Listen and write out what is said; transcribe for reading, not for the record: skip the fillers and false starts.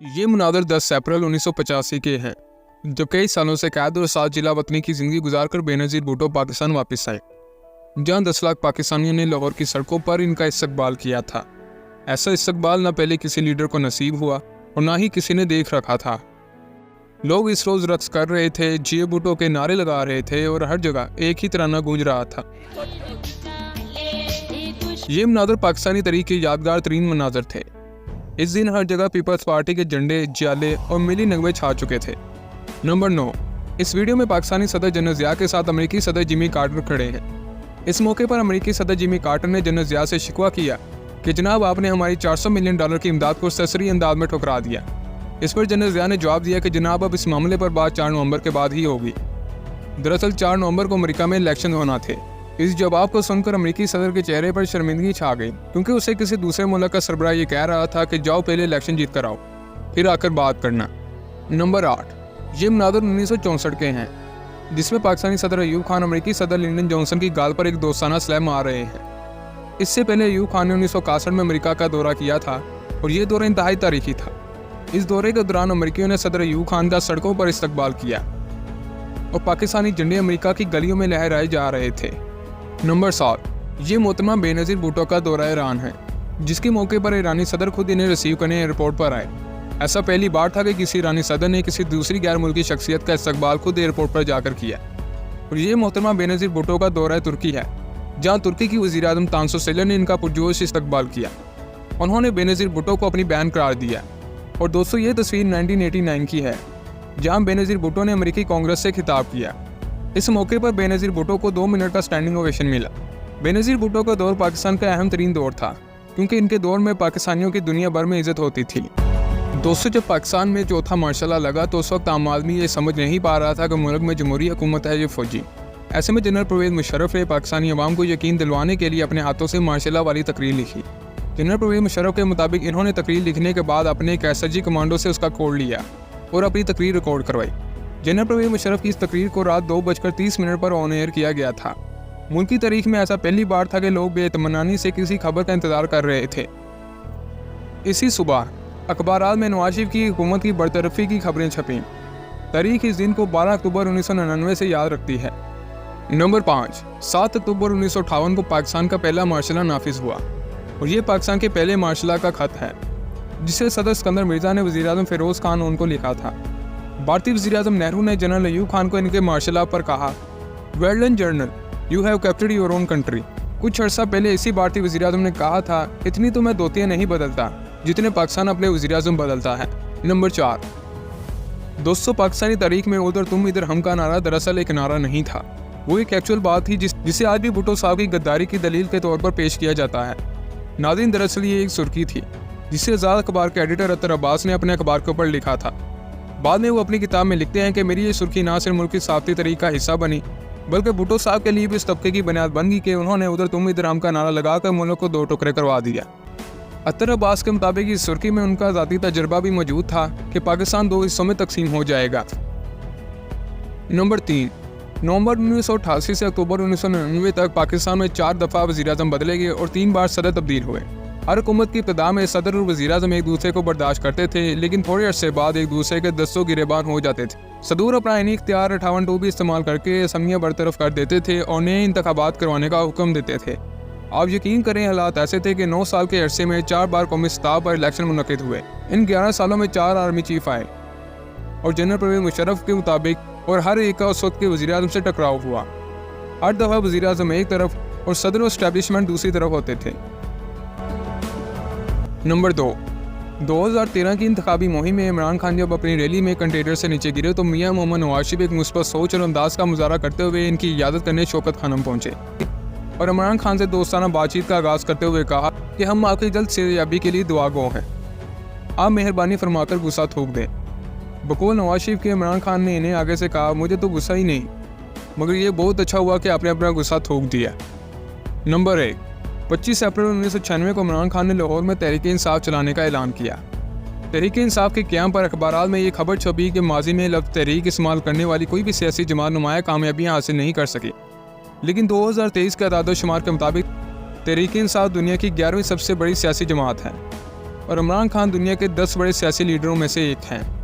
ये मुनादर 10 अप्रैल 1985 के हैं, जब कई सालों से कैद और 7 जिला वतनी की जिंदगी गुजारकर बेनज़ीर भुट्टो पाकिस्तान वापस आए, जहां 10 लाख पाकिस्तानियों ने लाहौर की सड़कों पर इनका इस्तकबाल किया था। ऐसा इस्तकबाल न पहले किसी लीडर को नसीब हुआ और ना ही किसी ने देख रखा था। लोग इस रोज़ रक्स कर रहे थे, जिए भुट्टो के नारे लगा रहे थे और हर जगह एक ही तराना गूंज रहा था। ये मनाज़र पाकिस्तानी तरीक़ के यादगार तरीन मनाज़र थे। इस दिन हर जगह पीपल्स पार्टी के झंडे, ज्याले और मिली नगमे छा चुके थे। नंबर 9, इस वीडियो में पाकिस्तानी सदर जनरल ज़िया के साथ अमेरिकी सदर जिमी कार्टर खड़े हैं। इस मौके पर अमेरिकी सदर जिमी कार्टर ने जनरल ज़िया से शिकवा किया कि जनाब आपने हमारी $400 मिलियन की इमदाद को सरसरी अंदाज में ठुकरा दिया। इस पर जनरल ज़िया ने जवाब दिया कि जनाब अब इस मामले पर बात 4 नवंबर के बाद ही होगी। दरअसल 4 नवंबर को अमेरिका में इलेक्शन होना थे। इस जवाब को सुनकर अमेरिकी सदर के चेहरे पर शर्मिंदगी छा गई, क्योंकि उसे किसी दूसरे मुल्क का सरबराह ये कह रहा था कि जाओ पहले इलेक्शन जीत कर आओ, फिर आकर बात करना। नंबर 8, ये मुनादर 1964 के हैं, जिसमें पाकिस्तानी सदर अयूब खान अमेरिकी सदर लिंडन जॉनसन की गाल पर एक दोस्ताना स्लैब मार रहे हैं। इससे पहले अयूब खान ने 1961 में अमेरिका का दौरा किया था और ये दौरा इंतहाई तारीखी था। इस दौरे के दौरान अमेरिकियों ने सदर अयूब खान का सड़कों पर इस्तकबाल किया और पाकिस्तानी झंडे अमेरिका की गलियों में लहराए जा रहे थे। नंबर 7, ये मोहतरमा बेनज़ीर भुट्टो का दौरा ईरान है, जिसके मौके पर ईरानी सदर खुद इन्हें रिसीव करने एयरपोर्ट पर आए। ऐसा पहली बार था कि किसी ईरानी सदर ने किसी दूसरी गैर मुल्की शख्सियत का इस्तकबाल खुद एयरपोर्ट पर जाकर किया। और ये मोहतरमा बेनज़ीर भुट्टो का दौरा तुर्की है, जहाँ तुर्की की वज़ीर-ए-आज़म तांसो सेलर ने इनका पुरजोश इस्तकबाल किया। उन्होंने बेनज़ीर भुट्टो को अपनी बहन करार दिया। और दोस्तों, ये तस्वीर 1989 की है, जहाँ बेनज़ीर भुट्टो ने अमेरिकी कांग्रेस से खिताब किया। इस मौके पर बेनज़ीर भुट्टो को 2 मिनट का स्टैंडिंग ओवेशन मिला। बेनज़ीर भुट्टो का दौर पाकिस्तान का अहम तरीन दौर था, क्योंकि इनके दौर में पाकिस्तानियों की दुनिया भर में इज्जत होती थी। दोस्तों, जब पाकिस्तान में चौथा मार्शल लॉ लगा तो उस वक्त आम आदमी ये समझ नहीं पा रहा था कि मुल्क में जमहूरी हुकूमत है या फौजी। ऐसे में जनरल परवेज़ मुशर्रफ ने पाकिस्तानी अवाम को यकीन दिलवाने के लिए अपने हाथों से मार्शल लॉ वाली तकरीर लिखी। जनरल परवेज़ मुशर्रफ के मुताबिक इन्होंने तकरीर लिखने के बाद अपने एक SSG कमांडो से उसका कोड लिया और अपनी तकरीर रिकॉर्ड करवाई। जनरल परवेज़ मुशर्रफ की इस तकरीर को रात 2:30 पर ऑन एयर किया गया था। मुल्क की तारीख में ऐसा पहली बार था कि लोग बेइत्मीनानी से किसी खबर का इंतजार कर रहे थे। इसी सुबह अखबारात में नवाज शरीफ की हुकूमत की बरतरफी की खबरें छपीं। तारीख इस दिन को 12 अक्टूबर 1999 से याद रखती है। नंबर 5, 7 अक्टूबर 1958 को पाकिस्तान का पहला मार्शल लॉ नाफिज हुआ और ये पाकिस्तान के पहले मार्शल लॉ का खत है, जिसे सदर सिकंदर मिर्जा ने वज़ीर-ए-आज़म फ़िरोज़ खान उनको लिखा था। भारतीय वज़ीर-ए-आज़म नेहरू ने जनरल अयूब खान को इनके मार्शल लॉ पर कहा, well done general, you have captured your own country. कुछ अर्सा पहले इसी भारतीय वज़ीर-ए-आज़म ने कहा था, इतनी तो मैं धोतियाँ नहीं बदलता जितने पाकिस्तान अपने वज़ीर-ए-आज़म बदलता है। नंबर 4, दोस्तों, पाकिस्तानी तारीख में उधर तुम इधर हम का नारा दरअसल एक नारा नहीं था, वो एक एक्चुअल बात थी जिसे आज भी भुट्टो साहब की गद्दारी की दलील के तौर पर पेश किया जाता है। नाज़रीन, दरअसल ये एक सुर्खी थी जिसे आज़ाद अखबार के एडिटर अतर अब्बास ने अपने अखबार के ऊपर लिखा था। बाद में वो अपनी किताब में लिखते हैं कि मेरी ये सुर्खी ना सिर्फ मुल्क की साफ़ती तरीक़ का हिस्सा बनी, बल्कि भुट्टो साहब के लिए भी इस तबके की बुनियाद बन गई कि उन्होंने उधर तुम इधर हम का नारा लगाकर मुल्क को 2 टुकड़े करवा दिया। अतर अब्बास के मुताबिक इस सुर्खी में उनका ज़ाती तजर्बा भी मौजूद था कि पाकिस्तान 2 हिस्सों में तकसीम हो जाएगा। नंबर 3, नवंबर 1988 से अक्टूबर 1999 तक पाकिस्तान में 4 दफ़ा वज़ीर-ए-आज़म बदले गए और 3 बार सदर तब्दील हुए। हर हुकूमत की इब्तिदा में सदर और वज़ीर-ए-आज़म एक दूसरे को बर्दाश्त करते थे, लेकिन थोड़े अरसे बाद एक दूसरे के दस्तों गिरेबान हो जाते थे। सदूर अपना आईनी इख्तियार 58 भी इस्तेमाल करके असमियाँ बरतरफ कर देते थे और नए इंतखाबात करवाने का हुक्म देते थे। आप यकीन करें, हालात ऐसे थे कि 9 साल के अरसे में 4 बार कौमी सतह पर इलेक्शन मुनक़िद हुए। इन 11 सालों में 4 आर्मी चीफ आए और जनरल परवेज़ मुशर्रफ के मुताबिक और हर एक का उस वक्त के वज़ीर-ए-आज़म से टकराव हुआ। हर दफ़ा वज़ीर-ए-आज़म एक तरफ और सदर और एस्टैब्लिशमेंट दूसरी तरफ होते थे। नंबर 2, 2013 की इंतखाबी मुहिम में इमरान खान जब अपनी रैली में कंटेनर से नीचे गिरे तो मियां मोहम्मद नवाज शरीफ एक मुस्बत सोच और अंदाज का मुजाहरा करते हुए इनकी इजाज़त करने शौकत खानम पहुंचे और इमरान खान से दोस्ताना बातचीत का आगाज़ करते हुए कहा कि हम आपकी जल्द सेहतयाबी के लिए दुआ गो हैं, आप मेहरबानी फरमाकर गुस्सा थूक दें। बकौल नवाज शरीफ के इमरान खान ने इन्हें आगे से कहा, मुझे तो गुस्सा ही नहीं, मगर ये बहुत अच्छा हुआ कि आपने अपना गुस्सा थूक दिया। नंबर 1, 25 अप्रैल 1996 को इमरान खान ने लाहौर में तहरीक इंसाफ चलाने का ऐलान किया। तहरीक इंसाफ के क़याम पर अखबारात में ये खबर छपी कि माजी में लफ्ज़ तहरीक इस्तेमाल करने वाली कोई भी सियासी जमात नुमाया कामयाबियाँ हासिल नहीं कर सकी, लेकिन 2023 के अदाद-ओ-शुमार के मुताबिक तहरीक इंसाफ दुनिया की 11वीं सबसे बड़ी सियासी जमात है। और इमरान खान दुनिया के 10 बड़े सियासी लीडरों में से एक हैं।